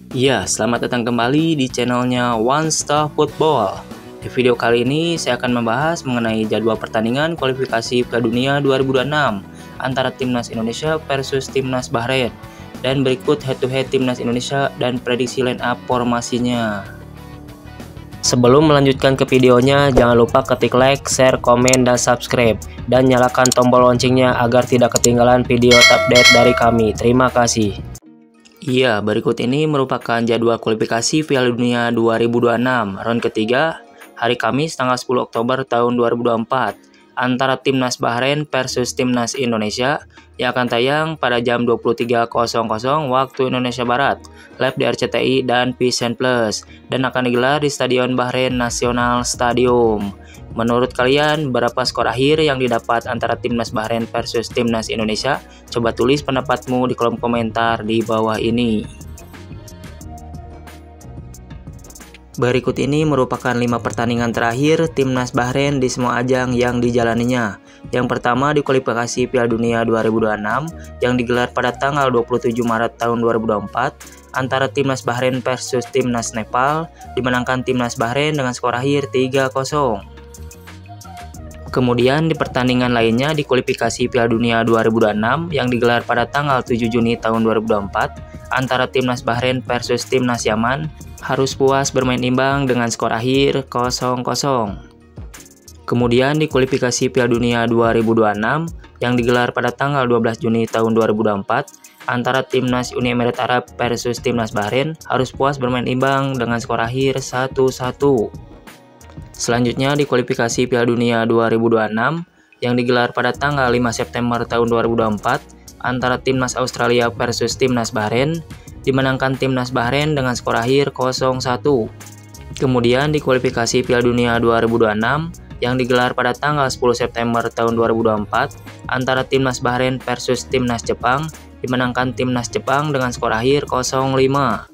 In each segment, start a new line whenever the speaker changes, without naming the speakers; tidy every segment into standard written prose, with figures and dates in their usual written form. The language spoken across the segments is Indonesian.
Iya, selamat datang kembali di channelnya One Star Football. Di video kali ini saya akan membahas mengenai jadwal pertandingan kualifikasi Piala Dunia 2026 antara Timnas Indonesia versus Timnas Bahrain. Dan berikut head-to-head Timnas Indonesia dan prediksi line up formasinya. Sebelum melanjutkan ke videonya, jangan lupa ketik like, share, komen, dan subscribe. Dan nyalakan tombol loncengnya agar tidak ketinggalan video update dari kami. Terima kasih. Iya, berikut ini merupakan jadwal kualifikasi Piala Dunia 2026 round ketiga hari Kamis tanggal 10 Oktober tahun 2024 antara Timnas Bahrain versus Timnas Indonesia yang akan tayang pada jam 23.00 waktu Indonesia Barat, live di RCTI dan PSN Plus, dan akan digelar di Stadion Bahrain National Stadium. Menurut kalian, berapa skor akhir yang didapat antara Timnas Bahrain versus Timnas Indonesia? Coba tulis pendapatmu di kolom komentar di bawah ini. Berikut ini merupakan 5 pertandingan terakhir Timnas Bahrain di semua ajang yang dijalaninya. Yang pertama di kualifikasi Piala Dunia 2026 yang digelar pada tanggal 27 Maret tahun 2024 antara Timnas Bahrain versus Timnas Nepal, dimenangkan Timnas Bahrain dengan skor akhir 3-0. Kemudian di pertandingan lainnya di kualifikasi Piala Dunia 2026 yang digelar pada tanggal 7 Juni tahun 2024 antara Timnas Bahrain versus Timnas Yaman harus puas bermain imbang dengan skor akhir 0-0. Kemudian di kualifikasi Piala Dunia 2026 yang digelar pada tanggal 12 Juni tahun 2024 antara Timnas Uni Emirat Arab versus Timnas Bahrain harus puas bermain imbang dengan skor akhir 1-1. Selanjutnya di kualifikasi Piala Dunia 2026 yang digelar pada tanggal 5 September tahun 2024 antara Timnas Australia versus Timnas Bahrain, dimenangkan Timnas Bahrain dengan skor akhir 0-1. Kemudian di kualifikasi Piala Dunia 2026 yang digelar pada tanggal 10 September tahun 2024 antara Timnas Bahrain versus Timnas Jepang, dimenangkan Timnas Jepang dengan skor akhir 0-5.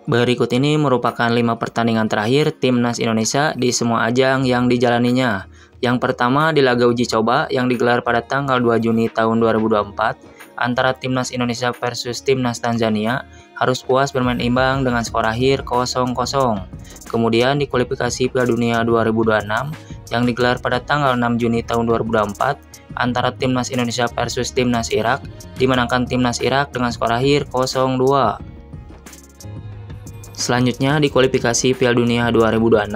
Berikut ini merupakan 5 pertandingan terakhir Timnas Indonesia di semua ajang yang dijalaninya. Yang pertama di laga uji coba yang digelar pada tanggal 2 Juni tahun 2024 antara Timnas Indonesia versus Timnas Tanzania harus puas bermain imbang dengan skor akhir 0-0. Kemudian di kualifikasi Piala Dunia 2026 yang digelar pada tanggal 6 Juni tahun 2024 antara Timnas Indonesia versus Timnas Irak, dimenangkan Timnas Irak dengan skor akhir 0-2. Selanjutnya di kualifikasi Piala Dunia 2026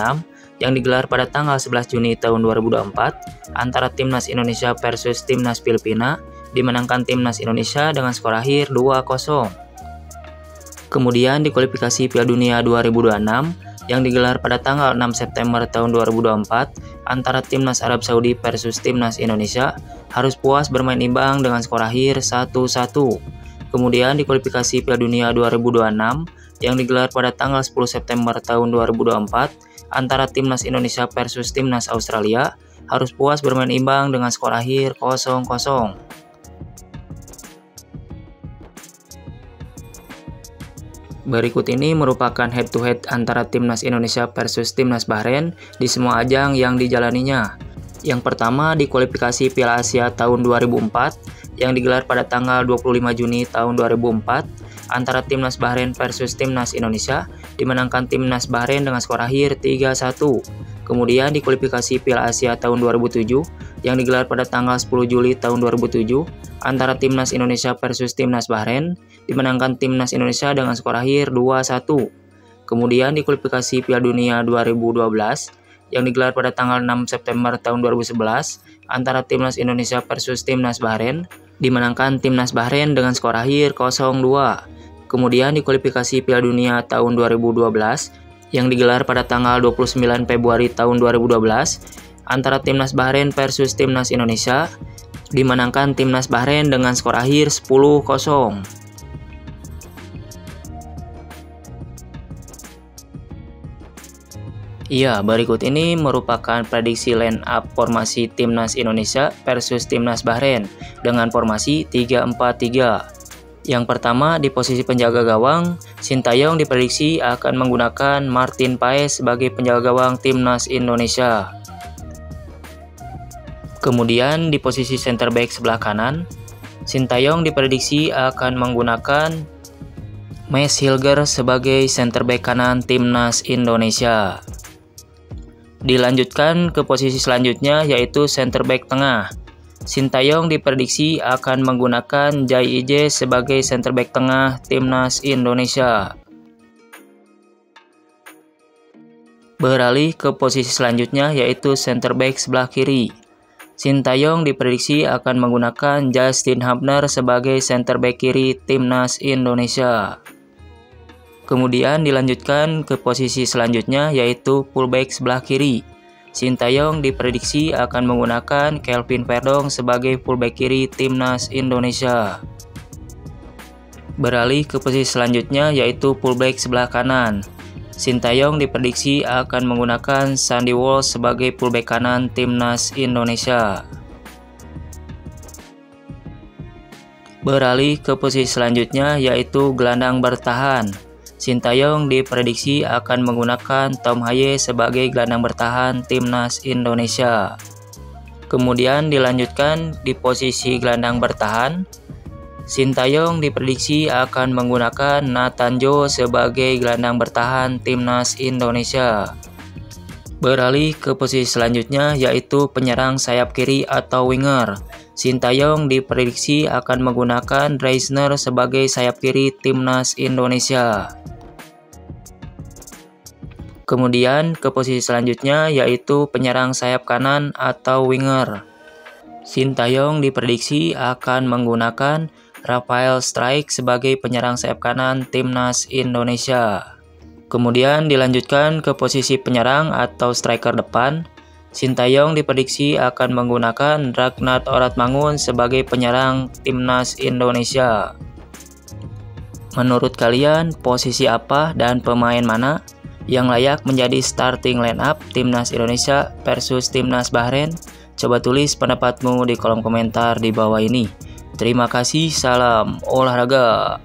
yang digelar pada tanggal 11 Juni tahun 2024 antara Timnas Indonesia versus Timnas Filipina, dimenangkan Timnas Indonesia dengan skor akhir 2-0. Kemudian di kualifikasi Piala Dunia 2026 yang digelar pada tanggal 6 September tahun 2024 antara Timnas Arab Saudi versus Timnas Indonesia harus puas bermain imbang dengan skor akhir 1-1. Kemudian di kualifikasi Piala Dunia 2026 yang digelar pada tanggal 10 September tahun 2024 antara Timnas Indonesia versus Timnas Australia harus puas bermain imbang dengan skor akhir 0-0. Berikut ini merupakan head-to-head antara Timnas Indonesia versus Timnas Bahrain di semua ajang yang dijalaninya. Yang pertama di kualifikasi Piala Asia tahun 2004 yang digelar pada tanggal 25 Juni tahun 2004 antara Timnas Bahrain versus Timnas Indonesia, dimenangkan Timnas Bahrain dengan skor akhir 3-1. Kemudian di kualifikasi Piala Asia tahun 2007 yang digelar pada tanggal 10 Juli tahun 2007 antara Timnas Indonesia versus Timnas Bahrain, dimenangkan Timnas Indonesia dengan skor akhir 2-1. Kemudian di kualifikasi Piala Dunia 2012 yang digelar pada tanggal 6 September tahun 2011 antara Timnas Indonesia versus Timnas Bahrain, dimenangkan Timnas Bahrain dengan skor akhir 0-2. Kemudian di kualifikasi Piala Dunia tahun 2012 yang digelar pada tanggal 29 Februari tahun 2012 antara Timnas Bahrain versus Timnas Indonesia, dimenangkan Timnas Bahrain dengan skor akhir 10-0. Iya, berikut ini merupakan prediksi line up formasi Timnas Indonesia versus Timnas Bahrain dengan formasi 3-4-3. Yang pertama di posisi penjaga gawang, Sintayong diprediksi akan menggunakan Martin Paes sebagai penjaga gawang Timnas Indonesia. Kemudian di posisi center back sebelah kanan, Sintayong diprediksi akan menggunakan Max Hilger sebagai center back kanan timnas Indonesia. Dilanjutkan ke posisi selanjutnya yaitu center back tengah. Sintayong diprediksi akan menggunakan Jai Ije sebagai center back tengah timnas Indonesia. Beralih ke posisi selanjutnya yaitu center back sebelah kiri. Sintayong diprediksi akan menggunakan Justin Hubner sebagai center back kiri timnas Indonesia. Kemudian dilanjutkan ke posisi selanjutnya yaitu fullback sebelah kiri. Sintayong diprediksi akan menggunakan Kelvin Verdong sebagai fullback kiri timnas Indonesia. Beralih ke posisi selanjutnya yaitu fullback sebelah kanan. Sintayong diprediksi akan menggunakan Sandy Walsh sebagai fullback kanan timnas Indonesia. Beralih ke posisi selanjutnya yaitu gelandang bertahan. Sintayong diprediksi akan menggunakan Tom Haye sebagai gelandang bertahan timnas Indonesia. Kemudian dilanjutkan di posisi gelandang bertahan, Sintayong diprediksi akan menggunakan Nathan Joe sebagai gelandang bertahan timnas Indonesia. Beralih ke posisi selanjutnya yaitu penyerang sayap kiri atau winger. Sintayong diprediksi akan menggunakan Reisner sebagai sayap kiri timnas Indonesia. Kemudian ke posisi selanjutnya yaitu penyerang sayap kanan atau winger. Sintayong diprediksi akan menggunakan Rafael Strijk sebagai penyerang sayap kanan timnas Indonesia. Kemudian dilanjutkan ke posisi penyerang atau striker depan. Sintayong diprediksi akan menggunakan Ragnar Oratmangun sebagai penyerang timnas Indonesia. Menurut kalian, posisi apa dan pemain mana yang layak menjadi starting lineup timnas Indonesia versus timnas Bahrain? Coba tulis pendapatmu di kolom komentar di bawah ini. Terima kasih, salam olahraga.